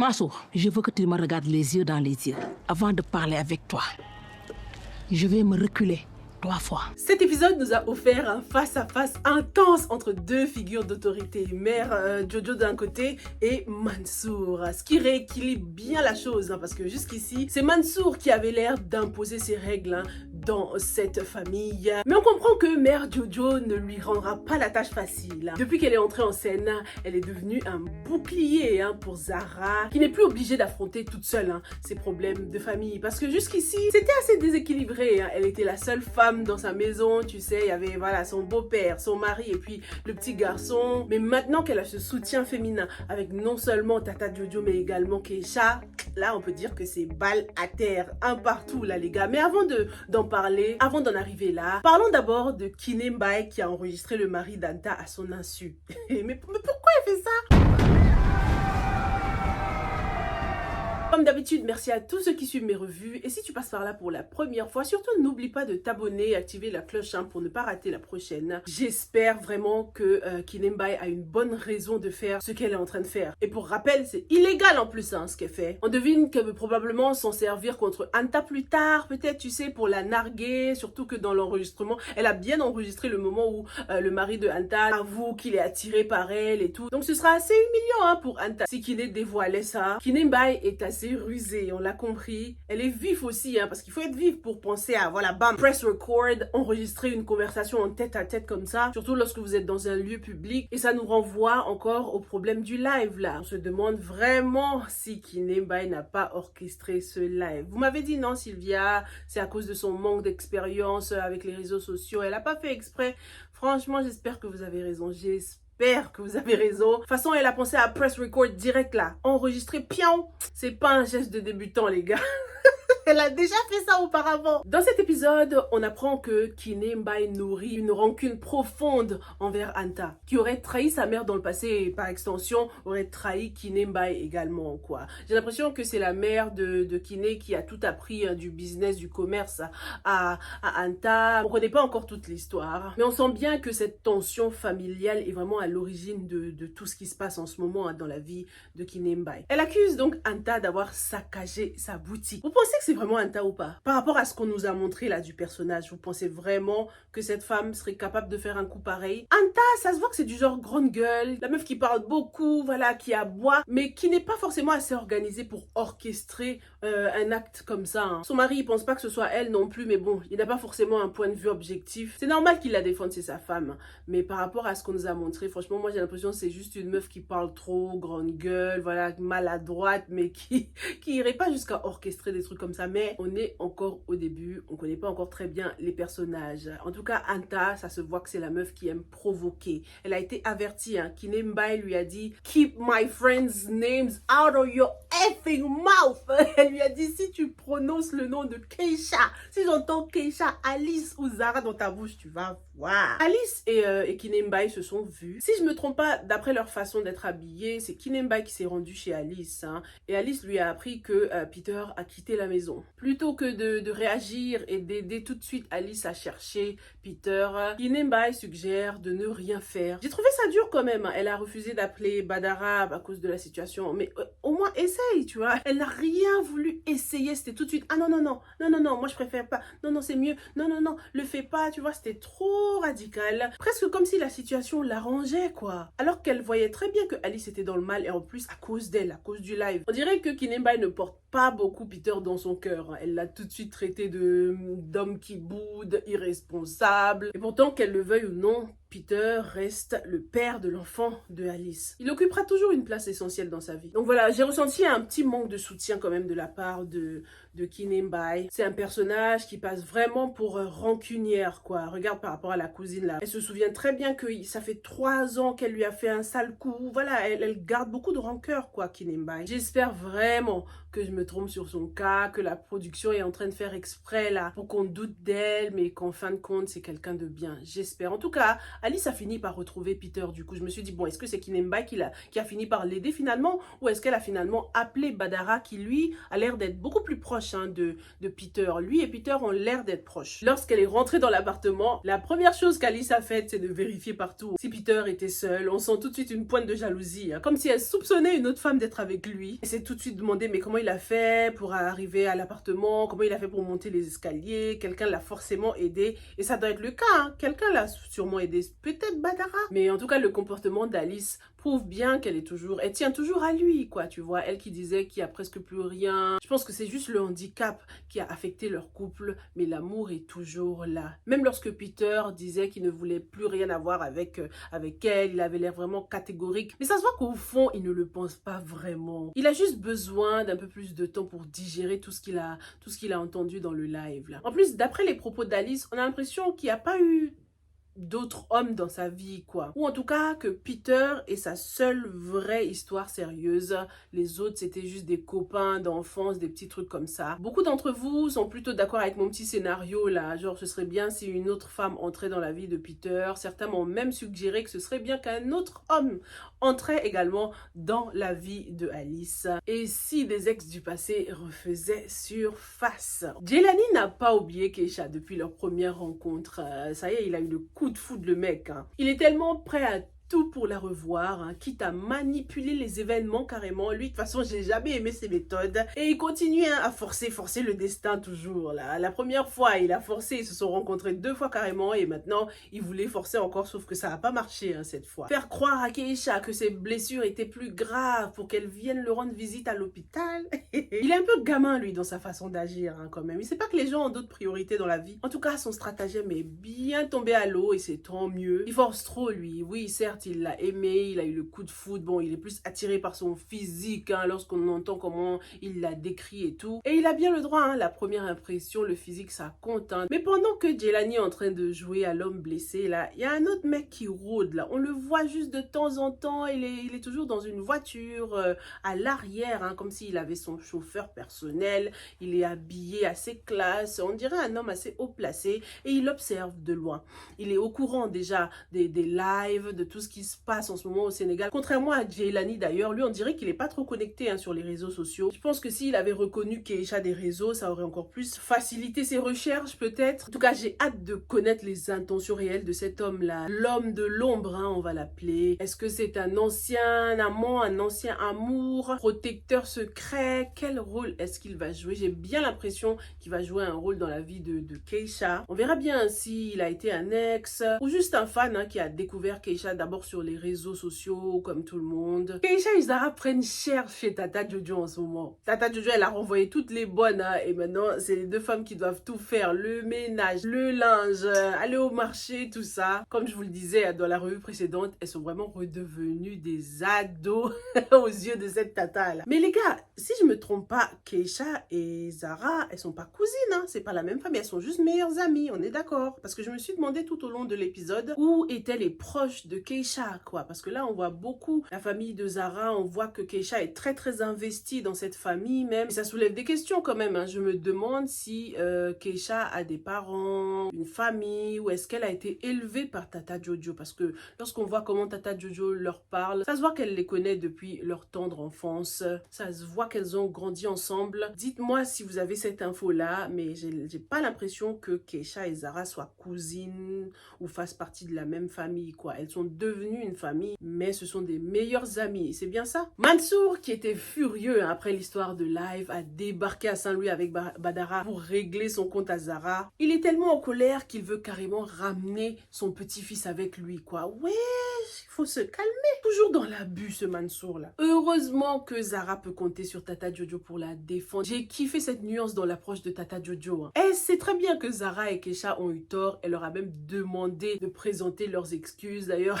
Mansour, je veux que tu me regardes les yeux dans les yeux avant de parler avec toi. Je vais me reculer 3 fois. Cet épisode nous a offert un face-à-face intense entre deux figures d'autorité, Mère Jojo d'un côté et Mansour, ce qui rééquilibre bien la chose, parce que jusqu'ici, c'est Mansour qui avait l'air d'imposer ses règles dans cette famille. Mais on comprend que Mère Jojo ne lui rendra pas la tâche facile. Depuis qu'elle est entrée en scène, elle est devenue un bouclier pour Zara, qui n'est plus obligée d'affronter toute seule ses problèmes de famille. Parce que jusqu'ici, c'était assez déséquilibré. Elle était la seule femme dans sa maison, tu sais, il y avait son beau-père, son mari et puis le petit garçon. Mais maintenant qu'elle a ce soutien féminin avec non seulement Tata Jojo mais également Keisha, là on peut dire que c'est balle à terre, un partout là les gars. Mais avant d'en parler, avant d'en arriver là, parlons d'abord de Kiné Mbaye qui a enregistré le mari d'Anta à son insu. mais pourquoi elle fait ça? Comme d'habitude, merci à tous ceux qui suivent mes revues. Et si tu passes par là pour la première fois, surtout n'oublie pas de t'abonner et activer la cloche pour ne pas rater la prochaine. J'espère vraiment que Kiné Mbaye a une bonne raison de faire ce qu'elle est en train de faire. Et pour rappel, c'est illégal en plus ce qu'elle fait. On devine qu'elle veut probablement s'en servir contre Anta plus tard, peut-être, tu sais, pour la narguer. Surtout que dans l'enregistrement, elle a bien enregistré le moment où le mari de Anta avoue qu'il est attiré par elle et tout. Donc ce sera assez humiliant pour Anta si Kiné dévoilait ça. Kiné Mbaye est assez rusée, on l'a compris. Elle est vive aussi, parce qu'il faut être vive pour penser à, voilà, bam, press record, enregistrer une conversation en tête à tête comme ça, surtout lorsque vous êtes dans un lieu public. Et ça nous renvoie encore au problème du live, là. On se demande vraiment si Kiné Mbaye n'a pas orchestré ce live. Vous m'avez dit non, Sylvia, c'est à cause de son manque d'expérience avec les réseaux sociaux. Elle n'a pas fait exprès. Franchement, j'espère que vous avez raison. J'espère que vous avez raison. De toute façon, elle a pensé à press record direct là. Enregistrer, pion. C'est pas un geste de débutant, les gars. Elle a déjà fait ça auparavant. Dans cet épisode, on apprend que Kiné Mbaye nourrit une rancune profonde envers Anta, qui aurait trahi sa mère dans le passé et par extension aurait trahi Kiné Mbaye également, quoi. J'ai l'impression que c'est la mère de Kiné qui a tout appris du business, du commerce à Anta. On connaît pas encore toute l'histoire, mais on sent bien que cette tension familiale est vraiment à l'origine de tout ce qui se passe en ce moment dans la vie de Kiné Mbaye. Elle accuse donc Anta d'avoir saccagé sa boutique. Vous pensez que c'est vraiment Anta ou pas? Par rapport à ce qu'on nous a montré là du personnage, vous pensez vraiment que cette femme serait capable de faire un coup pareil? Anta, ça se voit que c'est du genre grande gueule, la meuf qui parle beaucoup, voilà, qui aboie, mais qui n'est pas forcément assez organisée pour orchestrer un acte comme ça. Son mari, il pense pas que ce soit elle non plus, mais bon, il n'a pas forcément un point de vue objectif. C'est normal qu'il la défende, c'est sa femme. Mais par rapport à ce qu'on nous a montré, franchement, moi j'ai l'impression que c'est juste une meuf qui parle trop, grande gueule, voilà, maladroite, mais qui irait pas jusqu'à orchestrer des trucs comme ça. Mais on est encore au début, on connaît pas encore très bien les personnages. En tout cas, Anta, ça se voit que c'est la meuf qui aime provoquer. Elle a été avertie, Kiné Mbaye lui a dit « Keep my friends' names out of your effing mouth !» Elle lui a dit « Si tu prononces le nom de Keisha, si j'entends Keisha, Alice ou Zara dans ta bouche, tu vas voir. » Alice et Kiné Mbaye se sont vus. Si je me trompe pas, d'après leur façon d'être habillés, c'est Kiné Mbaye qui s'est rendu chez Alice. Et Alice lui a appris que Peter a quitté la maison. Plutôt que de réagir et d'aider tout de suite Alice à chercher Peter, Kiné Mbaye suggère de ne rien faire. J'ai trouvé ça dur quand même. Elle a refusé d'appeler Badara à cause de la situation. Mais au moins essaye, tu vois. Elle n'a rien voulu essayer. C'était tout de suite, ah non, non, non, non, non, non, moi je préfère pas. Non, non, c'est mieux. Non, non, non, le fais pas, tu vois. C'était trop radical. Presque comme si la situation l'arrangeait, quoi. Alors qu'elle voyait très bien que Alice était dans le mal et en plus à cause d'elle, à cause du live. On dirait que Kiné Mbaye ne porte pas beaucoup Peter dans son cœur. Elle l'a tout de suite traité d'homme qui boude, irresponsable. Et pourtant, qu'elle le veuille ou non, Peter reste le père de l'enfant de Alice. Il occupera toujours une place essentielle dans sa vie. Donc voilà, j'ai ressenti un petit manque de soutien quand même de la part de Kiné Mbaye. C'est un personnage qui passe vraiment pour rancunière, quoi. Regarde par rapport à la cousine là. Elle se souvient très bien que ça fait 3 ans qu'elle lui a fait un sale coup. Voilà, elle garde beaucoup de rancœur, quoi, Kiné Mbaye. J'espère vraiment que je me trompe sur son cas, que la production est en train de faire exprès là pour qu'on doute d'elle, mais qu'en fin de compte, c'est quelqu'un de bien. J'espère. En tout cas, Alice a fini par retrouver Peter. Du coup, je me suis dit, bon, est-ce que c'est Kinemba qui a fini par l'aider finalement, ou est-ce qu'elle a finalement appelé Badara, qui lui a l'air d'être beaucoup plus proche de Peter. Lui et Peter ont l'air d'être proches. Lorsqu'elle est rentrée dans l'appartement, la première chose qu'Alice a faite, c'est de vérifier partout si Peter était seul. On sent tout de suite une pointe de jalousie, hein, comme si elle soupçonnait une autre femme d'être avec lui. Elle s'est tout de suite demandé, mais comment il a fait pour arriver à l'appartement, comment il a fait pour monter les escaliers, quelqu'un l'a forcément aidé, et ça doit être le cas, hein. Quelqu'un l'a sûrement aidé, peut-être Badara. Mais en tout cas, le comportement d'Alice prouve bien qu'elle tient toujours à lui, quoi, tu vois. Elle qui disait qu'il y a presque plus rien. Je pense que c'est juste le handicap qui a affecté leur couple, mais l'amour est toujours là. Même lorsque Peter disait qu'il ne voulait plus rien avoir avec elle, il avait l'air vraiment catégorique. Mais ça se voit qu'au fond, il ne le pense pas vraiment. Il a juste besoin d'un peu plus de temps pour digérer tout ce qu'il a entendu dans le live, là. En plus, d'après les propos d'Alice, on a l'impression qu'il n'y a pas eu d'autres hommes dans sa vie, quoi. Ou en tout cas que Peter est sa seule vraie histoire sérieuse. Les autres, c'était juste des copains d'enfance, des petits trucs comme ça. Beaucoup d'entre vous sont plutôt d'accord avec mon petit scénario là, genre ce serait bien si une autre femme entrait dans la vie de Peter. Certains m'ont même suggéré que ce serait bien qu'un autre homme entrait également dans la vie de Alice. Et si des ex du passé refaisaient surface. Jelani n'a pas oublié Keisha depuis leur première rencontre. Ça y est, il a eu le coup de foudre, le mec, hein. Il est tellement prêt à tout pour la revoir, hein, quitte à manipuler les événements carrément. Lui, de toute façon, j'ai jamais aimé ses méthodes. Et il continue, hein, à forcer le destin toujours, là. La première fois, il a forcé, ils se sont rencontrés 2 fois carrément, et maintenant, il voulait forcer encore, sauf que ça n'a pas marché, hein, cette fois. Faire croire à Keisha que ses blessures étaient plus graves pour qu'elle vienne le rendre visite à l'hôpital. Il est un peu gamin, lui, dans sa façon d'agir, hein, quand même. Il sait pas que les gens ont d'autres priorités dans la vie. En tout cas, son stratagème est bien tombé à l'eau, et c'est tant mieux. Il force trop, lui. Oui, certes, il l'a aimé, il a eu le coup de foudre. Bon, il est plus attiré par son physique, hein, lorsqu'on entend comment il l'a décrit et tout. Et il a bien le droit, hein, la première impression, le physique, ça compte, hein. Mais pendant que Jelani est en train de jouer à l'homme blessé, là, il y a un autre mec qui rôde, là. On le voit juste de temps en temps. Il est toujours dans une voiture, à l'arrière, hein, comme s'il avait son chauffeur personnel. Il est habillé assez classe. On dirait un homme assez haut placé. Et il observe de loin. Il est au courant déjà des lives, de tout ce qui se passe en ce moment au Sénégal. Contrairement à Jelani d'ailleurs, lui on dirait qu'il n'est pas trop connecté, hein, sur les réseaux sociaux. Je pense que s'il avait reconnu Keisha des réseaux, ça aurait encore plus facilité ses recherches peut-être. En tout cas, j'ai hâte de connaître les intentions réelles de cet homme-là. L'homme de l'ombre, hein, on va l'appeler. Est-ce que c'est un ancien amant, un ancien amour, protecteur secret? Quel rôle est-ce qu'il va jouer? J'ai bien l'impression qu'il va jouer un rôle dans la vie de Keisha. On verra bien s'il a été un ex ou juste un fan, hein, qui a découvert Keisha d'abord sur les réseaux sociaux comme tout le monde. Keisha et Zara prennent cher chez Tata Jojo en ce moment. Tata Jojo, elle a renvoyé toutes les bonnes, hein, et maintenant c'est les 2 femmes qui doivent tout faire, le ménage, le linge, aller au marché, tout ça. Comme je vous le disais dans la revue précédente, elles sont vraiment redevenues des ados aux yeux de cette Tata là. Mais les gars, si je me trompe pas, Keisha et Zara, elles sont pas cousines, hein, c'est pas la même famille, elles sont juste meilleures amies, on est d'accord? Parce que je me suis demandé tout au long de l'épisode où étaient les proches de Keisha, quoi. Parce que là, on voit beaucoup la famille de Zara, on voit que Keisha est très très investie dans cette famille même. Et ça soulève des questions quand même, hein. Je me demande si Keisha a des parents, une famille, ou est-ce qu'elle a été élevée par Tata Jojo? Parce que lorsqu'on voit comment Tata Jojo leur parle, ça se voit qu'elle les connaît depuis leur tendre enfance. Ça se voit qu'elles ont grandi ensemble. Dites-moi si vous avez cette info-là, mais j'ai pas l'impression que Keisha et Zara soient cousines ou fassent partie de la même famille, quoi. Elles sont devenues une famille, mais ce sont des meilleures amies. C'est bien ça? Mansour, qui était furieux, hein, après l'histoire de live, a débarqué à Saint-Louis avec Badara pour régler son compte à Zara. Il est tellement en colère qu'il veut carrément ramener son petit-fils avec lui, quoi. Ouais, il faut se calmer. Toujours dans l'abus, ce Mansour, là. Heureusement que Zara peut compter sur Tata Jojo pour la défendre. J'ai kiffé cette nuance dans l'approche de Tata Jojo, hein. Elle sait très bien que Zara et Keisha ont eu tort. Elle leur a même demandé de présenter leurs excuses. D'ailleurs,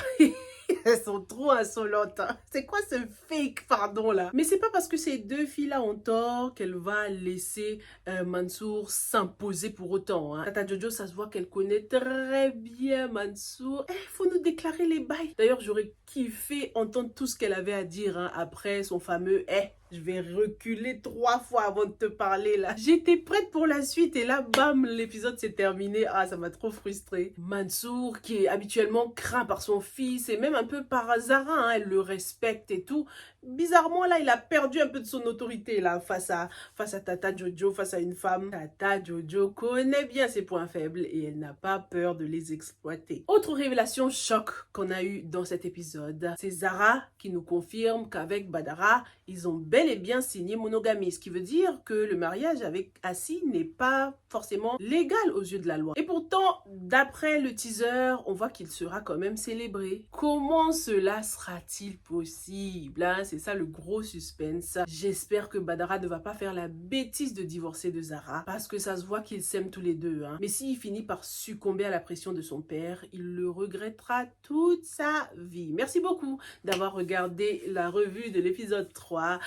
elles sont trop insolentes, hein. C'est quoi ce fake pardon là? Mais c'est pas parce que ces 2 filles-là ont tort qu'elle va laisser Mansour s'imposer pour autant, hein. Tata Jojo, ça se voit qu'elle connaît très bien Mansour. Faut nous déclarer les bails. D'ailleurs, j'aurais kiffé entendre tout ce qu'elle avait à dire, hein, après son fameux Je vais reculer 3 fois avant de te parler là. J'étais prête pour la suite et là, bam, l'épisode s'est terminé. Ah, ça m'a trop frustrée. Mansour, qui est habituellement craint par son fils et même un peu par Zara, hein, elle le respecte et tout. Bizarrement, là, il a perdu un peu de son autorité là face à Tata Jojo, face à une femme. Tata Jojo connaît bien ses points faibles et elle n'a pas peur de les exploiter. Autre révélation choc qu'on a eu dans cet épisode, c'est Zara qui nous confirme qu'avec Badara, ils ont bel et bien signé monogamie, ce qui veut dire que le mariage avec Assi n'est pas forcément légal aux yeux de la loi. Et pourtant, d'après le teaser, on voit qu'il sera quand même célébré. Comment cela sera-t-il possible, hein? C'est ça le gros suspense. J'espère que Badara ne va pas faire la bêtise de divorcer de Zara, parce que ça se voit qu'ils s'aiment tous les deux, hein. Mais s'il finit par succomber à la pression de son père, il le regrettera toute sa vie. Merci beaucoup d'avoir regardé la revue de l'épisode 3.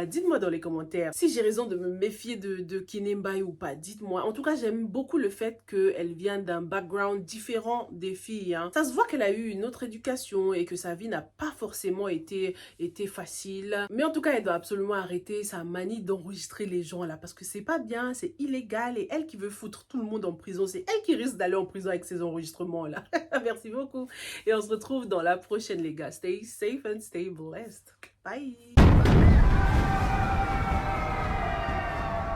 Dites-moi dans les commentaires si j'ai raison de me méfier de Kinembai ou pas. Dites-moi. En tout cas, j'aime beaucoup le fait qu'elle vient d'un background différent des filles, hein. Ça se voit qu'elle a eu une autre éducation et que sa vie n'a pas forcément été facile. Mais en tout cas, elle doit absolument arrêter sa manie d'enregistrer les gens là, parce que c'est pas bien, c'est illégal et elle qui veut foutre tout le monde en prison, c'est elle qui risque d'aller en prison avec ces enregistrements là. Merci beaucoup et on se retrouve dans la prochaine les gars. Stay safe and stay blessed. Bye.